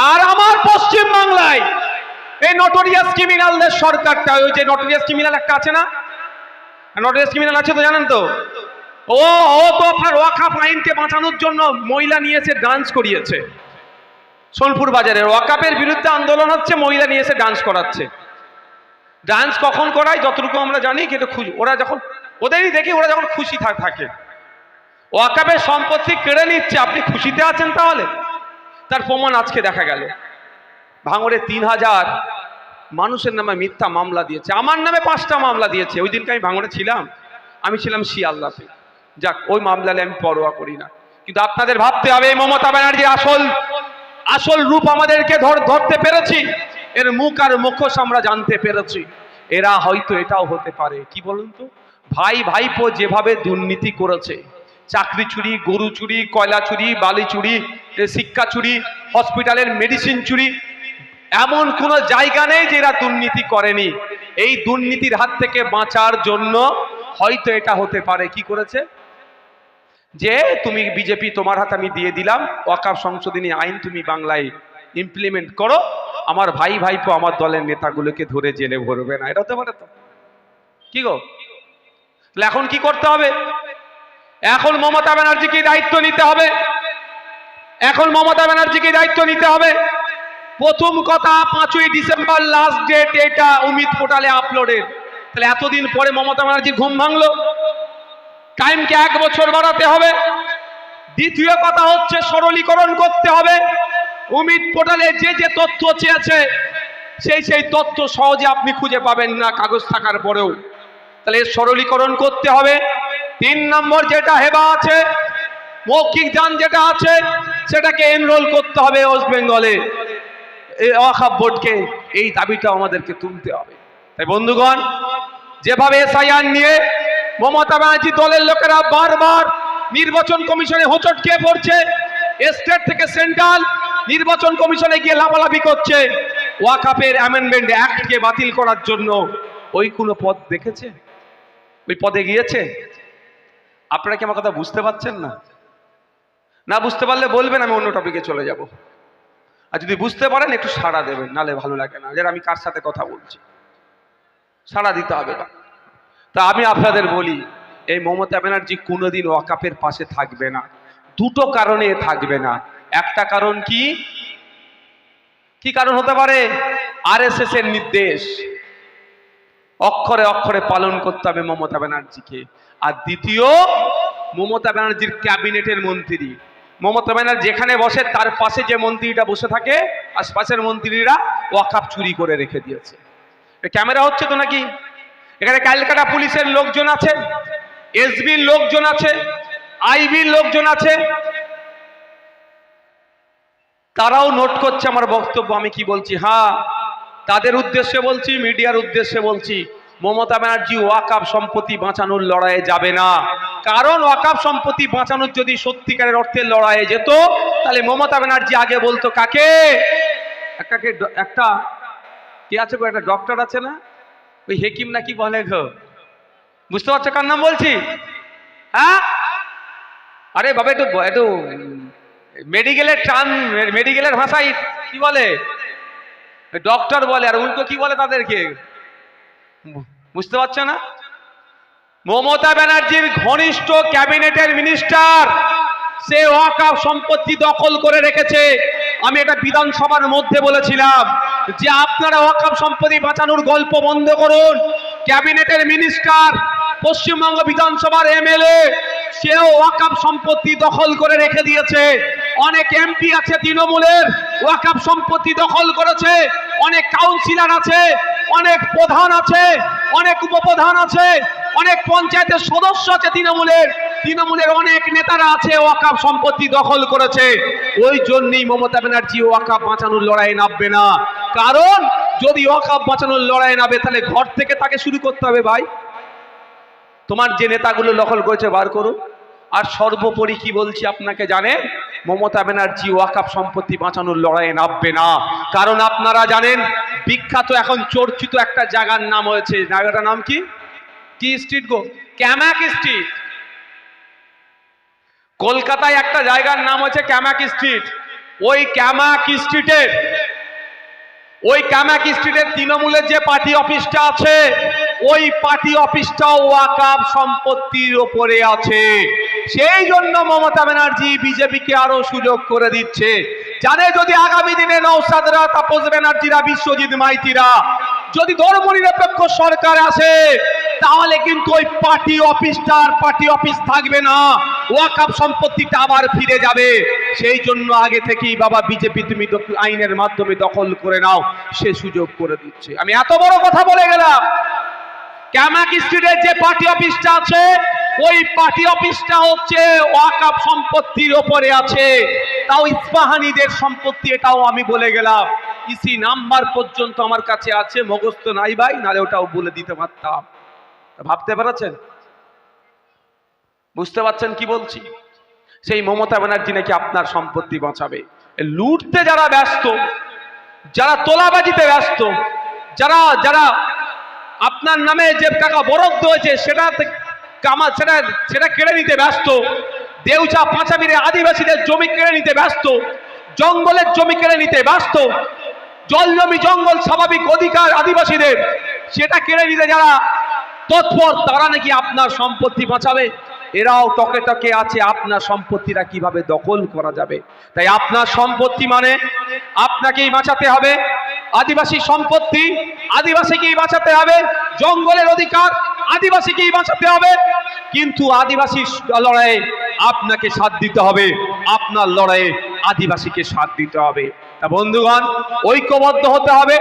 আর আমার পশ্চিম বাংলায় এই নটোরিয়াস ক্রিমিনালদের সরকারটা, ওই যে নটোরিয়াস ক্রিমিনাল একটা আছে না, নটোরিয়াস ক্রিমিনাল আছে তো, জানেন তো, ও ও তো আপনার ওয়াকাফ আইনকে বাঁচানোর জন্য মহিলা নিয়েছে, ডান্স করিয়েছে সোনপুর বাজারে। ওয়াকাফের বিরুদ্ধে আন্দোলন হচ্ছে, মহিলা নিয়েছে ডান্স করাচ্ছে। ডান্স কখন করায় যতটুকু আমরা জানি, কিন্তু ওরা যখন ওদেরই দেখি, ওরা যখন খুশি থাকে। ওয়াকাফের সম্পত্তি কেড়ে নিচ্ছে, আপনি খুশিতে আছেন তাহলে? তার প্রমাণ আজকে দেখা গেল। ভাঙড়ে 3000 মানুষের নামে মিথ্যা মামলা দিয়েছে, আমার নামে 5টা মামলা দিয়েছে। ওই দিনকে আমি ভাঙড়ে ছিলাম, আমি ছিলাম শিয়ালদাতে। যাক, ওই মামলালে আমি পরোয়া করি না, কিন্তু আপনাদের ভাবতে হবে এই মমতা ব্যানার্জির আসল রূপ আমাদেরকে ধরতে পেরেছি, এর মুখ আর মুখোশ আমরা জানতে পেরেছি। এরা হয়তো এটাও হতে পারে, কি বলুন তো, ভাইপো যেভাবে দুর্নীতি করেছে, চাকরি চুরি, গরু চুরি, কয়লা চুরি, বালি চুরি, শিক্ষা চুরি, হসপিটালের মেডিসিন চুরি, এমন কোনো জায়গা নেই যে এরা দুর্নীতি করেনি। এই দুর্নীতির হাত থেকে বাঁচার জন্য হয়তো এটা হতে পারে, কি করেছে, যে তুমি বিজেপি, তোমার হাতে আমি দিয়ে দিলাম ওয়াকাফ সংশোধনী আইন, তুমি বাংলায় ইমপ্লিমেন্ট করো, আমার ভাইপো আমার দলের নেতাগুলোকে ধরে জেলে ভরবে না। এটা হতে পারে তো, কি গো? তাহলে এখন কি করতে হবে? এখন মমতা ব্যানার্জিকে দায়িত্ব নিতে হবে। এখন মমতা ব্যানার্জিকে দায়িত্ব নিতে হবে। প্রথম কথা, 5ই ডিসেম্বর লাস্ট ডেট, এটা উমিদ পোর্টালে আপলোডের। তাহলে এতদিন পরে মমতা ব্যানার্জির ঘুম ভাঙলো, টাইমকে 1 বছর বাড়াতে হবে। দ্বিতীয় কথা হচ্ছে সরলীকরণ করতে হবে। উমিদ পোর্টালে যে তথ্য চেয়েছে সেই তথ্য সহজে আপনি খুঁজে পাবেন না কাগজ থাকার পরেও, তাহলে সরলীকরণ করতে হবে। 3 নম্বর, যেটা হেবা আছে, মৌখিক দান যেটা আছে, সেটাকে এনরোল করতে হবে ওয়েস্ট বেঙ্গলে, এই ওয়াকাফ বোর্ডকে। এই দাবিটা আমাদেরকে তুলতে হবে। তাই বন্ধুগণ, যেভাবে এসআইআর নিয়ে মমতা ব্যানার্জি দলের লোকেরা বারবার নির্বাচন কমিশনে হোঁচট খেয়ে পড়ছে, স্টেট থেকে সেন্ট্রাল নির্বাচন কমিশনে গিয়ে লাফালাফি করছে ওয়াকাফের অ্যামেন্ডমেন্ট অ্যাক্টকে বাতিল করার জন্য, ওই কোনো পদ দেখেছে? ওই পদে গিয়েছে? আপনারা কি আমার কথা বুঝতে পারছেন না? না বুঝতে পারলে বলবেন, আমি অন্য টপিকে চলে যাব। আর যদি বুঝতে পারেন একটু সাড়া দেবেন, নালে ভালো লাগে না যে আমি কার সাথে কথা বলছি। সাড়া দিতে হবে না। তা আমি আপনাদের বলি, এই মমতা ব্যানার্জি কোনোদিন ওয়াকাফের পাশে থাকবে না। 2টো কারণে থাকবে না। একটা কারণ কি কারণ হতে পারে? আরএসএস এর নির্দেশ অক্ষরে অক্ষরে পালন করতে হবে মমতা ব্যানার্জিকে। আর দ্বিতীয়, মমতা ব্যানার্জির ক্যাবিনেটের মন্ত্রী, মমতা ব্যানার্জি যেখানে বসে তার পাশে যে মন্ত্রীটা বসে থাকে, আশপাশের মন্ত্রীরা ওয়াকাফ চুরি করে রেখে দিয়েছে। ক্যামেরা হচ্ছে তো নাকি? এখানে ক্যালকাটা পুলিশের লোকজন আছে, এসবির লোকজন আছে, আইবির লোকজন আছে, তারাও নোট করছে আমার বক্তব্য, আমি কি বলছি। হ্যাঁ, তাদের উদ্দেশ্যে বলছি, মিডিয়ার উদ্দেশ্যে বলছি, মমতা ব্যানার্জি ওয়াকাফ সম্পত্তি বাঁচানোর লড়াইয়ে যাবে না। কারণ ওয়াকাফ সম্পত্তি বাঁচানোর যদি সত্যিকারের অর্থে লড়াইয়ে যেত, তাহলে মমতা ব্যানার্জি আগে বলতো কাকে? একটা কে আছে গো, একটা ডক্টর আছে না, ওই হেকিম না কি বলে গো, বুঝতে পারছো কার নাম বলছি? হ্যাঁ, আরে বাবা, একটু মেডিকেলের ভাষায় কি বলে? ডক্টর বলে, আর উল্টো কি বলে তাদেরকে? বুঝতে পারছো না? মমতা ব্যানার্জির ঘনিষ্ঠ ক্যাবিনেটের মিনিস্টার, সে ওয়াকাফ সম্পত্তি দখল করে রেখেছে। আমি এটা বিধানসভার মধ্যে বলেছিলাম যে আপনারা ওয়াকাফ সম্পত্তি বাঁচানোর গল্প বন্ধ করুন। ক্যাবিনেটের মিনিস্টার, পশ্চিমবঙ্গ বিধানসভার এমএলএ, সেও ওয়াকাফ সম্পত্তি দখল করে রেখে দিয়েছে। অনেক এমপি আছে তৃণমূলের, ওয়াকাফ সম্পত্তি দখল করেছে। অনেক কাউন্সিলর আছে, অনেক প্রধান আছে, অনেক উপপ্রধান আছে, অনেক পঞ্চায়েতের সদস্য আছে তৃণমূলের অনেক নেতারা আছে, ওয়াকাফ সম্পত্তি দখল করেছে। ওই জন্যই মমতা ব্যানার্জি ওয়াকাফ বাঁচানোর লড়াই নামবে না। কারণ যদি ওয়াকাফ বাঁচানোর লড়াই নামে, তাহলে ঘর থেকে তাকে শুরু করতে হবে। ভাই, তোমার যে নেতাগুলো দখল করেছে বার করো। আর সর্বোপরি কি বলছি আপনাকে জানেন, মমতা ব্যানার্জি ওয়াকাফ সম্পত্তি বাঁচানোর লড়াইয়ে নামবে না। কারণ আপনারা জানেন, বিখ্যাত এখন চর্চিত একটা জায়গার নাম হয়েছে, জায়গাটার নাম কি স্ট্রিট গো? ক্যামাক স্ট্রিট। কলকাতায় একটা জায়গার নাম হচ্ছে ক্যামাক স্ট্রিট। ওই ক্যামাক স্ট্রিটের তৃণমূলের যে পার্টি অফিসটা আছে, ওই পার্টি অফিসটাও ওয়াকফ সম্পত্তির ওপরে আছে। সেই জন্য মমতা ব্যানার্জি বিজেপিকে আরো সুযোগ করে দিচ্ছে, জানে যদি আগামী দিনে নওশাদরা, তাপস ব্যানার্জিরা, বিশ্বজিৎ মাইতিরা যদি ধর্মনিরপেক্ষ সরকার আসে, তাহলে কিন্তু ওই পার্টি অফিস থাকবে না, ওয়াকফ সম্পত্তিটা আবার ফিরে যাবে। সেই জন্য আগে থেকেই বাবা বিজেপি তুমি আইনের মাধ্যমে দখল করে নাও, সে সুযোগ করে দিচ্ছে। আমি এত বড় কথা বলে গেলাম, ক্যামাক স্ট্রিটের যে পার্টি অফিসটা আছে, ওই পার্টি অফিসটা হচ্ছে ওয়াকফ সম্পত্তির ওপরে আছে, তাও ইস্পাহানিদের সম্পত্তি, এটাও আমি বলে গেলাম। ইসি নাম্বার পর্যন্ত আমার কাছে আছে, মুখস্থ নাই ভাই, নালে ওটাও বলে দিতে পারতাম। ভাবতে পারছেন, বুঝতে পারছেন কি বলছি? সেই মমতা ব্যানার্জি নাকি আপনার সম্পত্তি বাঁচাবে। লুটতে যারা ব্যস্ত, যারা তোলাবাজিতে ব্যস্ত, যারা আপনার নামে যে টাকা বরাদ্দ হয়েছে সেটা কেড়ে নিতে ব্যস্ত, দেউচা পাঁচামিরে আদিবাসীদের জমি কেড়ে নিতে ব্যস্ত, জঙ্গলের জমি কেড়ে নিতে ব্যস্ত, জল জমি জঙ্গল স্বাভাবিক অধিকার আদিবাসীদের, সেটা কেড়ে নিতে যারা তৎপর, তারা নাকি আপনার সম্পত্তি বাঁচাবে। এরাও টকে টকে আছে আপনার সম্পত্তিটা কিভাবে দখল করা যাবে। তাই আপনার সম্পত্তি মানে আপনাকেই বাঁচাতে হবে, আদিবাসী সম্পত্তি আদিবাসীকেই বাঁচাতে হবে, জঙ্গলের অধিকার আদিবাসীকেই বাঁচাতে হবে। কিন্তু আদিবাসী লড়াইয়ে আপনাকে সাথ দিতে হবে, আপনার লড়াইয়ে আদিবাসীকে সাথ দিতে হবে। তা বন্ধুগণ, ঐক্যবদ্ধ হতে হবে,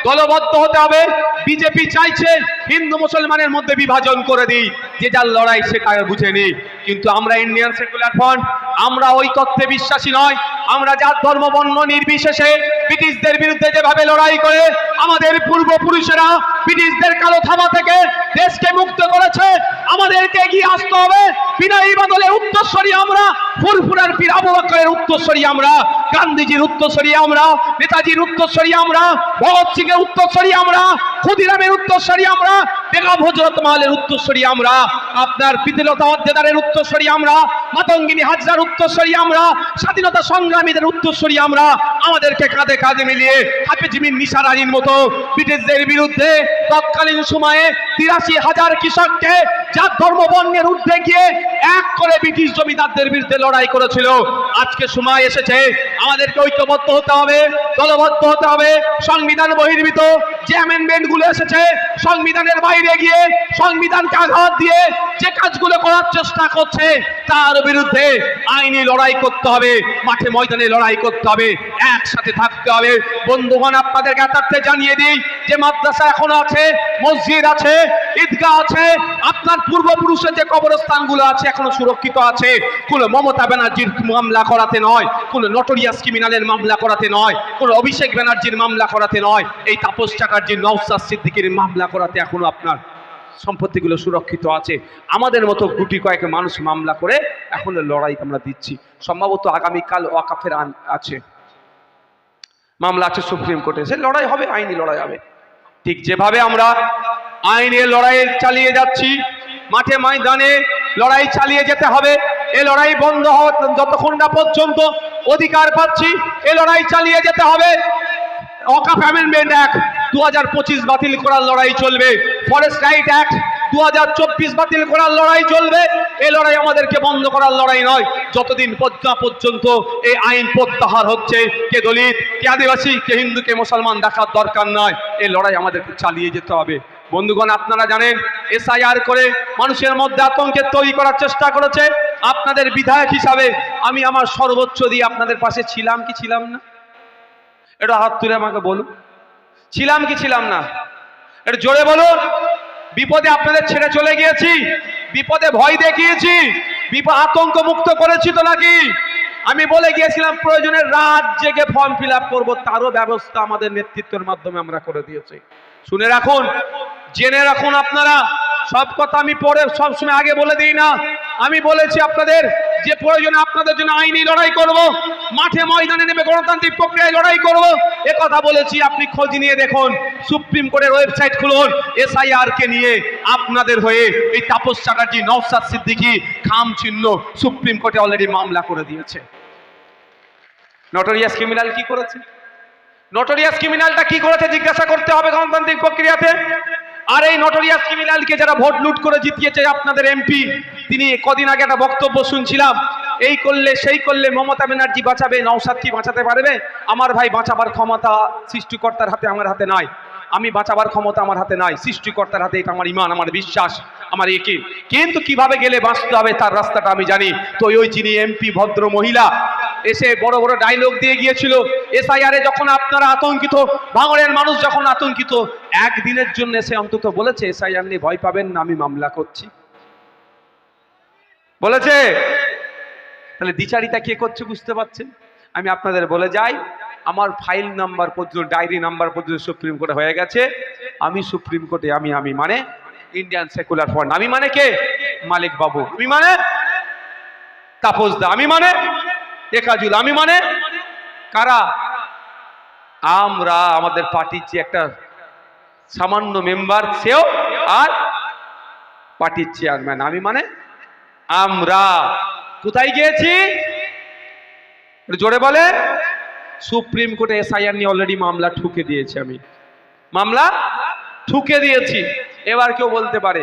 দলবদ্ধ হতে হবে। বিজেপি চাইছে হিন্দু মুসলমানের মধ্যে বিভাজন করে দিই, যে যার লড়াই সেটা বুঝে নিই। কিন্তু আমরা ইন্ডিয়ান সেকুলার ফ্রন্ট, আমরা ওই তত্ত্বে বিশ্বাসী নয়। আমরা জাত ধর্ম বর্ণ নির্বিশেষে ব্রিটিশদের বিরুদ্ধে যেভাবে লড়াই করে আমাদের পূর্বপুরুষেরা ব্রিটিশদের কালো থাবা থেকে দেশকে মুক্ত করেছে, আমাদেরকে এগিয়ে আসতে হবে। বিনয়ী বাদলের উত্তরসূরি আমরা, ফুরফুরার পীর আবু বকরের উত্তরসূরি আমরা, গান্ধীজির উত্তরসূরি আমরা, নেতাজির উত্তরসূরি আমরা, ভগৎ সিং এর উত্তরসূরি আমরা, ক্ষুদিরামের উত্তরসূরি আমরা, বেগম হযরত মালের উত্তরসূরি আমরা, আপনার প্রীতিলতা ওয়াদ্দেদারের উত্তরসূরি আমরা, মাতঙ্গিনী হাজরার উত্তরসূরি আমরা, স্বাধীনতা সংগ্রামীদের উত্তরসূরি আমরা। আমাদেরকে কাঁধে কাঁধে মিলিয়ে হাফিজ বিন নিসার আলীর মতো ব্রিটিশদের বিরুদ্ধে তৎকালীন সময়ে ৮৩,০০০ কৃষককে জাত ধর্ম বর্ণের ঊর্ধ্বে গিয়ে এক করে ব্রিটিশ জমিদারদের বিরুদ্ধে লড়াই করেছিল। আজকে সময় এসেছে আমাদেরকে ঐক্যবদ্ধ হতে হবে, দলবদ্ধ হতে হবে। সংবিধান বহির্ভূত যে অ্যামেন্ডমেন্ট গুলো এসেছে, সংবিধানের বাইরে গিয়ে সংবিধানকে আঘাত দিয়ে যে কাজগুলো করার চেষ্টা করছে, তার বিরুদ্ধে আইনি লড়াই করতে হবে, মাঠে ময়দানে লড়াই করতে হবে, একসাথে থাকতে হবে। বন্ধুগণ, আপনাদের জ্ঞাতার্থে জানিয়ে দিই যে মাদ্রাসা এখনো আছে, মসজিদ আছে, ঈদগাহ আছে, আপনার পূর্বপুরুষের যে কবরস্থানগুলো আছে এখনো সুরক্ষিত আছে। কোনো মমতা ব্যানার্জির মামলা করাতে নয়, কোনো নটোরিয়াস ক্রিমিনালের মামলা করাতে নয়, কোনো অভিষেক ব্যানার্জির মামলা করাতে নয়, এই তাপস চ্যাটার্জির, নওশাদ সিদ্দিকীর মামলা করাতে এখনো আপনার সম্পত্তিগুলো সুরক্ষিত আছে। আমাদের মতো গুটি কয়েক মানুষ মামলা করে এখনো লড়াই আমরা দিচ্ছি। সম্ভবত আগামীকাল ওয়াকফের আছে মামলা আছে সুপ্রিম কোর্টে, সে লড়াই হবে, আইনি লড়াই হবে। ঠিক যেভাবে আমরা আইনের লড়াই চালিয়ে যাচ্ছি, মাঠে ময়দানে লড়াই চালিয়ে যেতে হবে। এ লড়াই বন্ধ হওয়া যতক্ষণ না পর্যন্ত অধিকার পাচ্ছি, এ লড়াই চালিয়ে যেতে হবে। ওয়াকফ অ্যামেন্ডমেন্ট অ্যাক্ট 2025 বাতিল করার লড়াই চলবে, ফরেস্ট রাইট অ্যাক্ট 2024 বাতিল করার লড়াই চলবে। এই লড়াই আমাদেরকে বন্ধ করার লড়াই নয়। যতদিন পর্যন্ত এই আইন প্রত্যাহার হচ্ছে, কে দলিত, কে আদিবাসী, কে হিন্দু, কে মুসলমান দেখার দরকার নয়। এই লড়াই আমাদেরকে চালিয়ে যেতে হবে। বন্ধুগণ, আপনারা জানেন এসআইআর করে মানুষের মধ্যে আতঙ্কের তৈরি করার চেষ্টা করেছে। আপনাদের বিধায়ক হিসাবে আমি আমার সর্বোচ্চ দিয়ে আপনাদের পাশে ছিলাম কি ছিলাম না? এটা হাত তুলে আমাকে বলুন, ছিলাম কি ছিলাম না? এটা জোরে বলুন। বিপদে আপনাদের ছেড়ে চলে গিয়েছি, বিপদে ভয় দেখিয়েছি, আতঙ্ক মুক্ত করেছি তো নাকি? আমি বলে গিয়েছিলাম প্রয়োজনে রাত জেগে ফর্ম ফিল আপ করবো, তারও ব্যবস্থা আমাদের নেতৃত্বের মাধ্যমে আমরা করে দিয়েছি। শুনে রাখুন, জেনে রাখুন আপনারা। সব কথা আমি পরে সবসময় আগে বলে দিই না। আমি বলেছি আপনাদের যে প্রয়োজনে আপনাদের জন্য আইনি লড়াই করব, মাঠে ময়দানে নেমে গণতান্ত্রিক প্রক্রিয়ায় লড়াই করব, এ কথা বলেছি। আপনি খোঁজ নিয়ে দেখুন, সুপ্রিম কোর্টের ওয়েবসাইট খুলুন, এসআইআর কে নিয়ে আপনাদের হয়ে এই তাপস চ্যাটার্জি, নওশাদ সিদ্দিকী খাম চিহ্ন সুপ্রিম কোর্টে অলরেডি মামলা করে দিয়েছে। নটোরিয়াস ক্রিমিনাল কি করেছে? নটোরিয়াস ক্রিমিনালটা কি করেছে জিজ্ঞাসা করতে হবে গণতান্ত্রিক প্রক্রিয়াতে। আর এই নটোরিয়াস ক্রিমিনালকে যারা ভোট লুট করে জিতিয়েছে আপনাদের এমপি, তিনি কদিন আগে একটা বক্তব্য শুনছিলাম, এই করলে সেই করলে মমতা ব্যানার্জি বাঁচাবে, নওশাদ কি বাঁচাতে পারবে? আমার ভাই, বাঁচাবার ক্ষমতা সৃষ্টিকর্তার হাতে, আমার হাতে নাই। আমি বাঁচাবার ক্ষমতা আমার হাতে নাই, সৃষ্টিকর্তার হাতে। এটা আমার ইমান, আমার বিশ্বাস, আমার একে। কিন্তু কিভাবে গেলে বাঁচতে হবে তার রাস্তাটা আমি জানি। তো ওই যিনি এমপি ভদ্র মহিলা এসে বড় বড় ডায়লগ দিয়ে গিয়েছিল, এসআইআর এ যখন আপনারা আতঙ্কিত, ভাঙড়ের মানুষ যখন আতঙ্কিত, একদিনের জন্য এসে অন্তত বলেছে এসআইআর নিয়ে ভয় পাবেন না, আমি মামলা করছি, বলেছে। তাহলে দ্বিচারিতা কে করছে বুঝতে পারছেন? আমি আপনাদের বলে যাই, আমার ফাইল নাম্বার পর্যন্ত, ডায়েরি নাম্বার পর্যন্ত সুপ্রিম কোর্টে হয়ে গেছে। আমি সুপ্রিম কোর্টে আমি মানে ইন্ডিয়ান সেকুলার ফ্রন্ট, আমি মানে কে? মালিক বাবু, আমি মানে তাপস দা, আমি মানে একাজুল, আমি মানে কারা? আমরা, আমাদের পার্টির যে একটা সামান্য মেম্বার সেও, আর পার্টির চেয়ারম্যান, আমি মানে আমরা। কোথায় গিয়েছি জোরে বলে? সুপ্রিম কোর্টে এসআইআর নিয়ে অলরেডি মামলা ঠুকে দিয়েছি, আমি মামলা ঠুকে দিয়েছি। এবার কেউ বলতে পারে